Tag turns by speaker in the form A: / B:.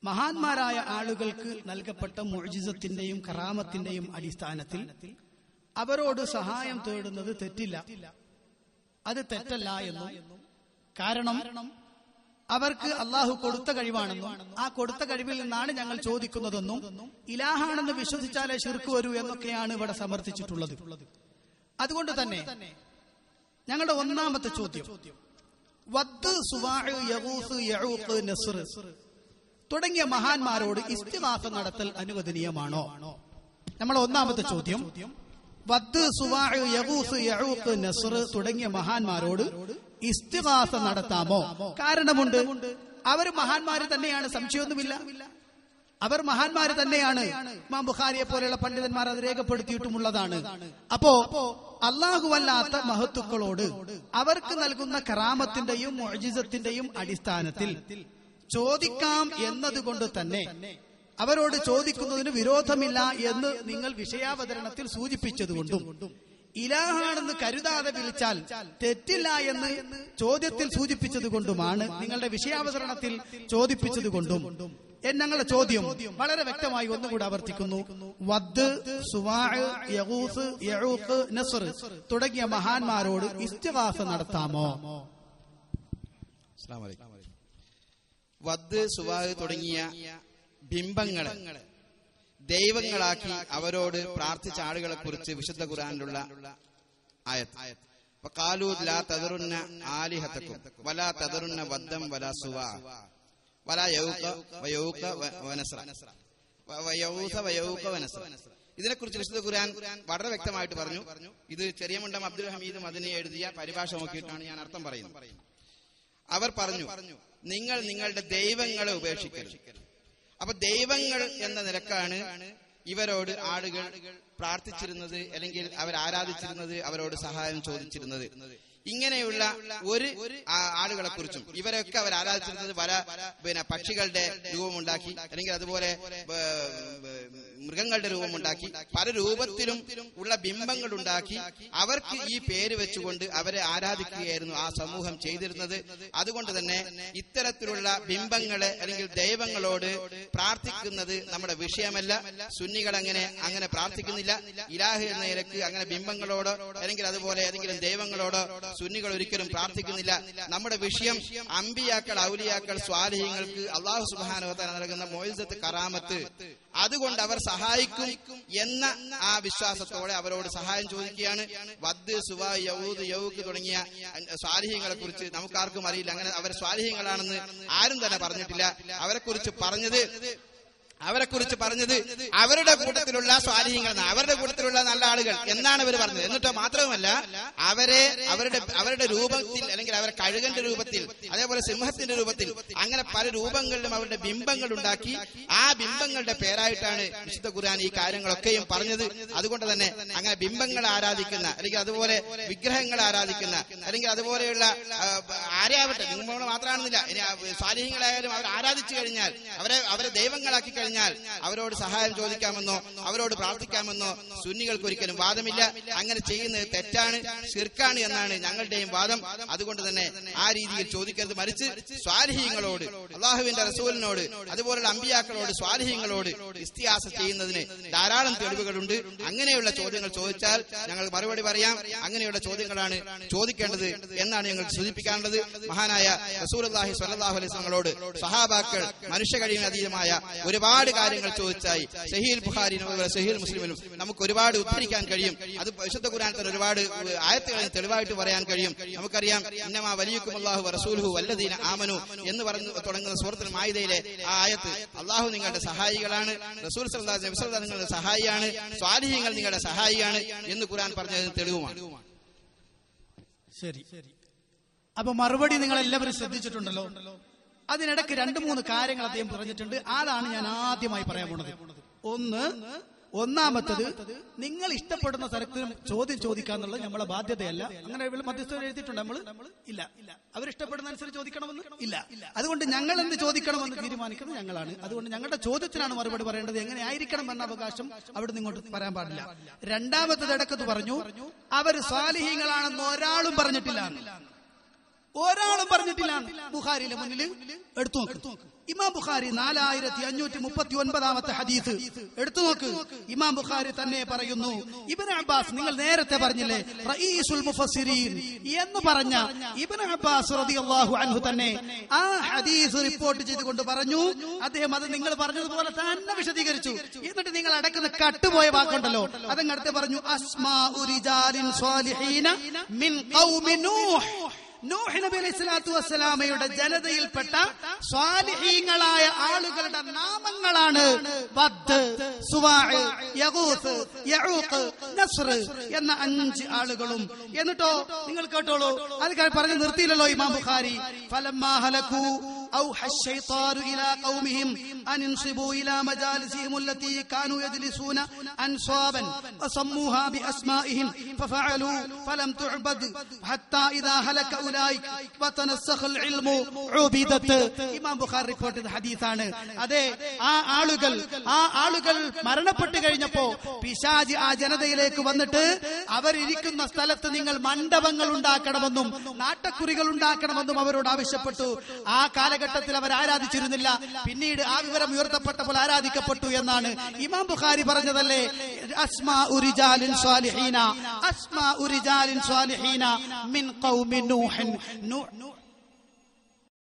A: മഹാന്മാരായ ആളുകൾക്ക് നൽകപ്പെട്ട മുഅ്ജിസത്തിന്റെയും കറാമത്തിന്റെയും അടിസ്ഥാനത്തിൽ അവരോട് സഹായം തേടുന്നത് തെറ്റില്ല, അത് തെറ്റല്ല എന്നും, കാരണം അവർക്ക് അള്ളാഹു കൊടുത്ത കഴിവാണെന്നും ആ കൊടുത്ത കഴിവിൽ നിന്നാണ് ഞങ്ങൾ ചോദിക്കുന്നതെന്നും ഇലാഹാണെന്ന് വിശ്വസിച്ചാലേ ശിർക്ക് വരൂ എന്നൊക്കെയാണ് ഇവിടെ സമർത്ഥിച്ചിട്ടുള്ളത്. അതുകൊണ്ട് തന്നെ ഞങ്ങളുടെ ഒന്നാമത്തെ ചോദ്യം, വദ്, സുവാഅ്, യഗൂസ്, യഊഖ്, നസ്ർ തുടങ്ങിയ മഹാന്മാരോട് ഇസ്തിഗാസ നടത്തൽ അനുവദനീയമാണോ? നമ്മളെ ഒന്നാമത്തെ ചോദ്യം, വദ്, സുവാഅ്, യഗൂസ്, യഊഖ്, നസ്ർ തുടങ്ങിയ മഹാന്മാരോട് ഇസ്തിഗാസ നടത്താമോ? കാരണമുണ്ട്, അവർ മഹാന്മാര് തന്നെയാണ്, സംശയമൊന്നുമില്ല. അവർ മഹാന്മാര് തന്നെയാണ്. ഇമാം ബുഖാരിയെ പോലെയുള്ള പണ്ഡിതന്മാർ അത് രേഖപ്പെടുത്തിയിട്ടുമുള്ളതാണ്. അപ്പോ അല്ലാഹുവല്ലാത്ത മഹത്തുക്കളോട് അവർക്ക് നൽകുന്ന കറാമത്തിന്റെയും മുഅ്ജിസത്തിന്റെയും അടിസ്ഥാനത്തിൽ ചോദിക്കാം എന്നതുകൊണ്ട് തന്നെ അവരോട് ചോദിക്കുന്നതിന് വിരോധമില്ല എന്ന് നിങ്ങൾ വിഷയാവതരണത്തിൽ സൂചിപ്പിച്ചതുകൊണ്ടും ഇലാഹാണെന്ന് കരുതാതെ വിളിച്ചാൽ തെറ്റില്ല എന്ന് ചോദ്യത്തിൽ സൂചിപ്പിച്ചതുകൊണ്ടുമാണ്, നിങ്ങളുടെ വിഷയാവതരണത്തിൽ ചോദിപ്പിച്ചതുകൊണ്ടും ഞങ്ങളുടെ ചോദ്യം വളരെ വ്യക്തമായി ഒന്നുകൂടി ആവർത്തിക്കുന്നു. വദ്, സുവാഅ്, യഗൂസ്, യഊഖ്, നസ്ർ തുടങ്ങിയ മഹാന്മാരോട് ഇസ്തിഗാസ നടത്താമോ?
B: വദ്, സുവാഅ് തുടങ്ങിയ ബിംബങ്ങളെ ദൈവങ്ങളാക്കി അവരോട് പ്രാർത്ഥിച്ച ആളുകളെ കുറിച്ച് വിശുദ്ധ ഖുർആനിലുള്ള ആയത്ത്, വഖാലൂ ലാ തദറുന്ന ആലിഹതകും വലാ തദറുന്ന വദ്ദം വലാ സുവാഅ വലാ യഊഖ വയഊഖ വനസ്ര വയഊസ വയഊഖ വനസ്ര. ഇതിനെക്കുറിച്ച് വിശുദ്ധ ഖുർആൻ വളരെ വ്യക്തമായിട്ട് പറഞ്ഞു. ഇത് ചെറിയമുണ്ടം അബ്ദുൽ ഹമീദ് മദനി എഴുതിയ പരിഭാഷ നോക്കിയിട്ടാണ് ഞാൻ അർത്ഥം പറയുന്നത്. അവർ പറഞ്ഞു, നിങ്ങൾ നിങ്ങളുടെ ദൈവങ്ങളെ ഉപേക്ഷിക്കരുത്. അപ്പൊ ദൈവങ്ങൾ എന്ന നിലക്കാണ് ഇവരോട് ആളുകൾ പ്രാർത്ഥിച്ചിരുന്നത്, അല്ലെങ്കിൽ അവർ ആരാധിച്ചിരുന്നത്, അവരോട് സഹായം ചോദിച്ചിരുന്നത്. ഇങ്ങനെയുള്ള ഒരു ആളുകളെ കുറിച്ചും ഇവരൊക്കെ അവർ ആരാധിച്ചിരുന്നത് പക്ഷികളുടെ രൂപമുണ്ടാക്കി, അല്ലെങ്കിൽ അതുപോലെ മൃഗങ്ങളുടെ രൂപമുണ്ടാക്കി, പല രൂപത്തിലും ഉള്ള ബിംബങ്ങൾ ഉണ്ടാക്കി അവർക്ക് ഈ പേര് വെച്ചുകൊണ്ട് അവരെ ആരാധിക്കുകയായിരുന്നു ആ സമൂഹം ചെയ്തിരുന്നത്. അതുകൊണ്ട് തന്നെ ഇത്തരത്തിലുള്ള ബിംബങ്ങളെ അല്ലെങ്കിൽ ദൈവങ്ങളോട് പ്രാർത്ഥിക്കുന്നത് നമ്മുടെ വിഷയമല്ല. സുന്നികൾ അങ്ങനെ പ്രാർത്ഥിക്കുന്നില്ല. ഇലാഹ് എന്ന നിലക്ക് അങ്ങനെ ബിംബങ്ങളോടോ അല്ലെങ്കിൽ അതുപോലെ ഏതെങ്കിലും ദൈവങ്ങളോടോ സുന്നികൾ ഒരിക്കലും പ്രാർത്ഥിക്കുന്നില്ല. നമ്മുടെ വിഷയം അമ്പിയാക്കൾ, ഔലിയാക്കൾ, സ്വാലിഹീങ്ങൾക്ക് അല്ലാഹു സുബ്ഹാനഹു വ തആല നൽകുന്ന മുഅ്ജിസത്ത്, കറാമത്ത്, അതുകൊണ്ട് അവർ സഹായിക്കും എന്ന ആ വിശ്വാസത്തോടെ അവരോട് സഹായം ചോദിക്കുകയാണ്. വദ്, സുവാ, യഊദ്, യഊഖ് തുടങ്ങിയ സ്വാലിഹീങ്ങളെ കുറിച്ച് നമുക്കാർക്കും അറിയില്ല. അങ്ങനെ അവർ സ്വാലിഹീങ്ങളാണെന്ന് ആരും തന്നെ പറഞ്ഞിട്ടില്ല. അവരെക്കുറിച്ച് പറഞ്ഞത് അവരുടെ കൂട്ടത്തിലുള്ള സ്വാലിഹീങ്ങൾ, അവരുടെ കൂട്ടത്തിലുള്ള നല്ല ആളുകൾ എന്നാണ് അവർ പറഞ്ഞത്. എന്നിട്ടോ മാത്രവുമല്ല, അവരുടെ രൂപത്തിൽ, അല്ലെങ്കിൽ അവരുടെ കഴുകന്റെ രൂപത്തിൽ, അതേപോലെ സിംഹത്തിന്റെ രൂപത്തിൽ, അങ്ങനെ പല രൂപങ്ങളിലും അവരുടെ ബിംബങ്ങൾ ഉണ്ടാക്കി ആ ബിംബങ്ങളുടെ പേരായിട്ടാണ് വിശുദ്ധ ഖുർആൻ ഈ കാര്യങ്ങളൊക്കെയും പറഞ്ഞത്. അതുകൊണ്ട് തന്നെ അങ്ങനെ ബിംബങ്ങളെ ആരാധിക്കുന്ന, അല്ലെങ്കിൽ അതുപോലെ വിഗ്രഹങ്ങളെ ആരാധിക്കുന്ന, അല്ലെങ്കിൽ അതുപോലെയുള്ള ആരെയാവട്ടെ, നിങ്ങൾ മാത്രമാണെന്നില്ല, ഇനി സ്വാലിഹീങ്ങളായാലും അവർ ആരാധിച്ചു കഴിഞ്ഞാൽ, അവരെ ദൈവങ്ങളാക്കി കഴിഞ്ഞാൽ അവരോട് സഹായം ചോദിക്കാമെന്നോ അവരോട് പ്രാർത്ഥിക്കാമെന്നോ സുന്നികൾക്ക് ഒരിക്കലും വാദമില്ല. അങ്ങനെ ചെയ്യുന്നത് തെറ്റാണ്, ശിർക്കാണ് എന്നാണ് ഞങ്ങളുടെയും വാദം. അതുകൊണ്ട് തന്നെ ആ രീതിയിൽ ചോദിക്കരുത്. മറിച്ച് സ്വാലിഹീങ്ങളോട്, അള്ളാഹുവിന്റെ റസൂലിനോട്, അതുപോലുള്ള അമ്പിയാക്കളോട്, സ്വാലിഹീങ്ങളോട് ഇസ്തിഗാസ ചെയ്യുന്നതിന് ധാരാളം തെളിവുകളുണ്ട്. അങ്ങനെയുള്ള ചോദ്യങ്ങൾ ചോദിച്ചാൽ ഞങ്ങൾ മറുപടി പറയാം. അങ്ങനെയുള്ള ചോദ്യങ്ങളാണ് ചോദിക്കേണ്ടത് എന്നാണ് ഞങ്ങൾ സൂചിപ്പിക്കാനുള്ളത്. മഹാനായ റസൂലുള്ളാഹി സ്വല്ലല്ലാഹു അലൈഹി വസല്ലമയോട് സഹാബാക്കൾ മനുഷ്യ കഴിവിന് അതീതമായ ഒരുപാട് കാര്യങ്ങൾ ചോദിച്ചായി. സഹീഹ് ബുഖാരിയിലും സഹീഹ് മുസ്ലിമിലും നമുക്ക് ഒരുപാട് ഉദ്ധരിക്കാൻ കഴിയും. അത് വിശുദ്ധ ഖുർആനിൽ ഒരുപാട് ആയത്തുകളിൽ തെളിവായിട്ട് പറയാൻ കഴിയും. നമുക്കറിയാം, ഇന്നമാ വലിയക്കും അല്ലാഹു വറസൂലുഹു വല്ലദീന ആമനു എന്ന് പറഞ്ഞു തുടങ്ങുന്ന സൂറത്തുൽ മാഇദയിലെ ആ ആയത്ത്, അല്ലാഹു നിങ്ങളുടെ സഹായികളാണ്, റസൂൽ സല്ലല്ലാഹു അലൈഹി വസല്ലം നിങ്ങളുടെ സഹായിയാണ്, സ്വാലിഹീങ്ങൾ നിങ്ങളുടെ സഹായിയാണ് എന്ന് ഖുർആൻ പറഞ്ഞതിന് തെളിവുമാണ്.
A: ശരി, അപ്പൊ മറുപടി നിങ്ങൾ എല്ലാവരും ശ്രദ്ധിച്ചിട്ടുണ്ടല്ലോ. അതിനിടയ്ക്ക് 2-3 കാര്യങ്ങൾ അദ്ദേഹം പറഞ്ഞിട്ടുണ്ട്. അതാണ് ഞാൻ ആദ്യമായി പറയാൻ പോണത്. ഒന്നാമത്തത്, നിങ്ങൾ ഇഷ്ടപ്പെടുന്ന തരത്തിൽ ചോദ്യം ചോദിക്കാന്നുള്ളത് നമ്മളെ ബാധ്യതയല്ല. അങ്ങനെ മധ്യസ്ഥർ എഴുതിയിട്ടുണ്ട്. നമ്മൾ ഇല്ല, അവരിഷ്ടപ്പെടുന്ന അനുസരിച്ച് ചോദിക്കണമെന്ന് ഇല്ല. അതുകൊണ്ട് ഞങ്ങൾ എന്ത് ചോദിക്കണമെന്ന് തീരുമാനിക്കുന്നത് ഞങ്ങളാണ്. അതുകൊണ്ട് ഞങ്ങളുടെ ചോദ്യത്തിനാണ് മറുപടി പറയേണ്ടത്. എങ്ങനെ ആയിരിക്കണം എന്ന അവകാശം അവിടെ നിന്ന് ഇങ്ങോട്ട് പറയാൻ പാടില്ല. രണ്ടാമത്തത് ഇടക്കത്ത് പറഞ്ഞു, അവർ സ്വാലിഹീങ്ങളാണെന്ന് ഒരാളും പറഞ്ഞിട്ടില്ല. ഒരാളും പറഞ്ഞിട്ടില്ല. ബുഖാരിയിലെ മുന്നിൽ എടുത്തു നോക്ക്. ഇമാം ബുഖാരി 4539 ഹദീസ് എടുത്തു നോക്ക്. ഇമാം ബുഖാരി തന്നെ പറയുന്നു, ഇബ്നു അബ്ബാസ്, നിങ്ങൾ നേരത്തെ പറഞ്ഞില്ലേ റഈസുൽ മുഫസ്സിരീൻ എന്ന് പറഞ്ഞ ഇബ്നു അബ്ബാസ് റളിയല്ലാഹു അൻഹു തന്നെ ആ ഹദീസ് റിപ്പോർട്ട് ചെയ്തുകൊണ്ട് പറഞ്ഞു, അദ്ദേഹം അത് നിങ്ങൾ പറഞ്ഞതുപോലെ തന്നെ വിശദീകരിച്ചു. എന്നിട്ട് നിങ്ങൾ അടക്കുന്ന കട്ടുപോയ വാക്കുണ്ടല്ലോ, അതങ്ങടുത്ത് പറഞ്ഞു, അസ്മാഉ റിജാലിൻ സ്വാലിഹീന മിൻ ഖൗമി നൂഹ്. നൂഹ് നബി അലൈഹി സ്വലാത്തു വസ്സലാമയുടെ ജനതയിൽപ്പെട്ട സ്വാലിഹീങ്ങളായ ആളുകളുടെ നാമങ്ങളാണ് വദ്, സുവാഅ്, യഗൂസ്, യഊഖ്, നസ്ർ എന്ന 5 ആളുകളും. എന്നിട്ടോ നിങ്ങൾ കേട്ടോളൂ, അത് പറഞ്ഞ് നിർത്തിയില്ലല്ലോ ഇമാം ബുഖാരി. ഫലമ്മാ ഹലകൂ أوحى الشيطان إلى قومهم أن انصبوا إلى مجالسهم التي كانوا يجلسون أنصابا وسموها بأسمائهم ففعلوا فلم تعبد حتى إذا هلك أولئك وتنسخ العلم عبدت. ഇമാം ബുഖാരി റിപ്പോർട്ട് ചെയ്ത ഹദീസാണ്. അതെ, ആ ആളുകൾ മരണപ്പെട്ടു കഴിഞ്ഞപ്പോ പിശാച് ആ ജനതയിലേക്ക് വന്നിട്ട് അവരിയ്ക്കുന്ന സ്ഥലത്ത് നിങ്ങൾ മണ്ഡപങ്ങൾ ഉണ്ടാക്കണമെന്നും നാട്ടക്കുറികൾ ഉണ്ടാക്കണമെന്നും അവരോട് ആവശ്യപ്പെട്ടു. ആ കാലഘട്ടത്തിൽ അവർ ആരാധിച്ചിരുന്നില്ല, പിന്നീട് ആ വിവരം ഉയർത്തപ്പെട്ടപ്പോൾ ആരാധിക്കപ്പെട്ടു എന്നാണ് ഇമാം ബുഖാരി പറഞ്ഞതല്ലേ. അസ്മാഉ റിജാലിൻ സ്വാലിഹീന, അസ്മാഉ റിജാലിൻ സ്വാലിഹീന മിൻ ഖൗമി നൂഹ്.